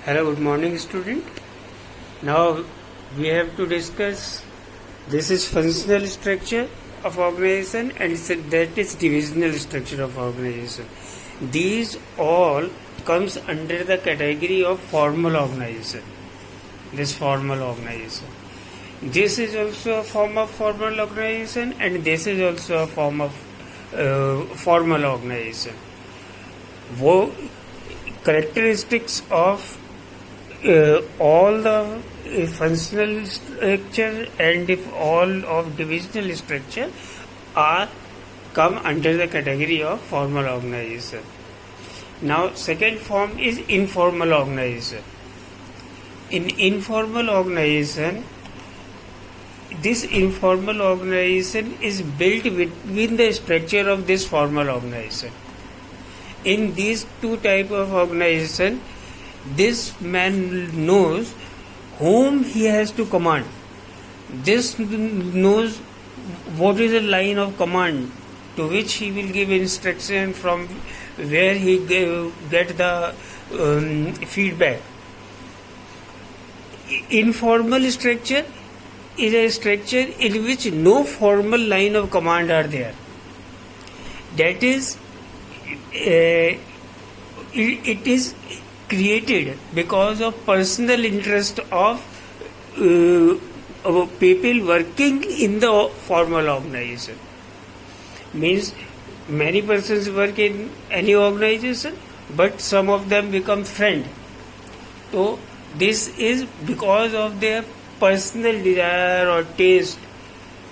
Hello, good morning, student. Now we have to discuss this is functional structure of organization and that is divisional structure of organization. These all comes under the category of formal organization. This formal organization. This is also a form of formal organization and this is also a form of formal organization. Wo characteristics of all the functional structure and if all of divisional structure are come under the category of formal organization. Now second form is informal organization. In informal organization, this informal organization is built within the structure of this formal organization. In these two type of organization, this man knows whom he has to command. This knows what is the line of command to which he will give instruction, from where he get the feedback. Informal structure is a structure in which no formal line of command are there. That is, it is created because of personal interest of people working in the formal organization. Means many persons work in any organization, but some of them become friend. So this is because of their personal desire or taste.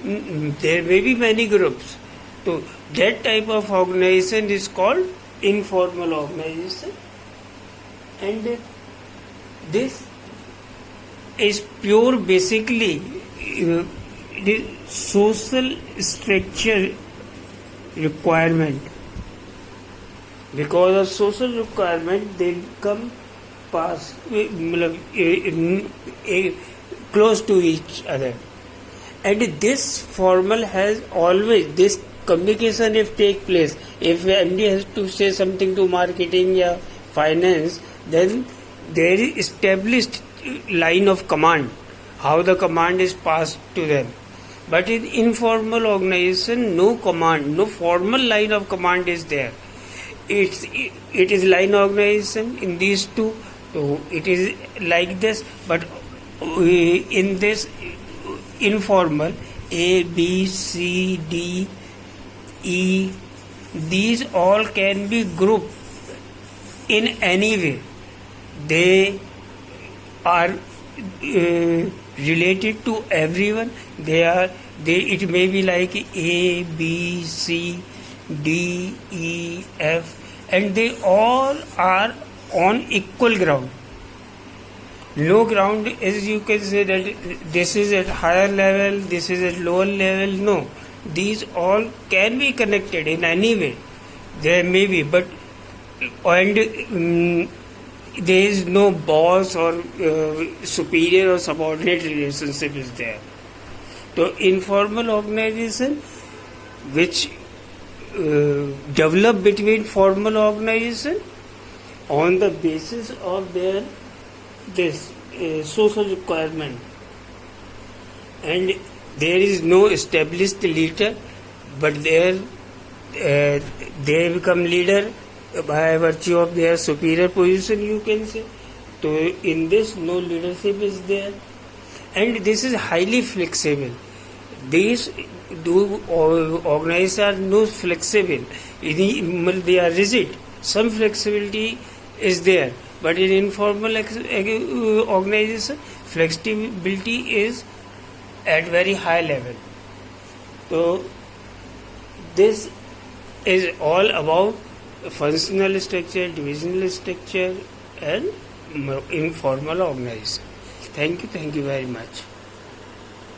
There may be many groups. So that type of organization is called informal organization. And this is pure basically the social structure requirement. Because of social requirement, they come past close to each other. And this formal has always, this communication if take place, if MD has to say something to marketing or finance, then there is established line of command, how the command is passed to them. But in informal organization, no command, no formal line of command is there. It is line organization in these two, so it is like this. But in this informal, A, B, C, D, E, these all can be grouped in any way. They are related to everyone. It may be like A, B, C, D, E, F, and they all are on equal ground. No ground is, you can say that this is at higher level, this is at lower level. No, these all can be connected in any way. There may be, but there is no boss or superior or subordinate relationship is there. So informal organization which develop between formal organization on the basis of their this social requirement, and there is no established leader, but they become leader by virtue of their superior position, you can say. So in this, no leadership is there, and this is highly flexible. These organizations are not flexible. They are rigid. Some flexibility is there, but in informal organization, flexibility is at very high level. So this is all about functional structure, divisional structure, and informal organization. Thank you very much.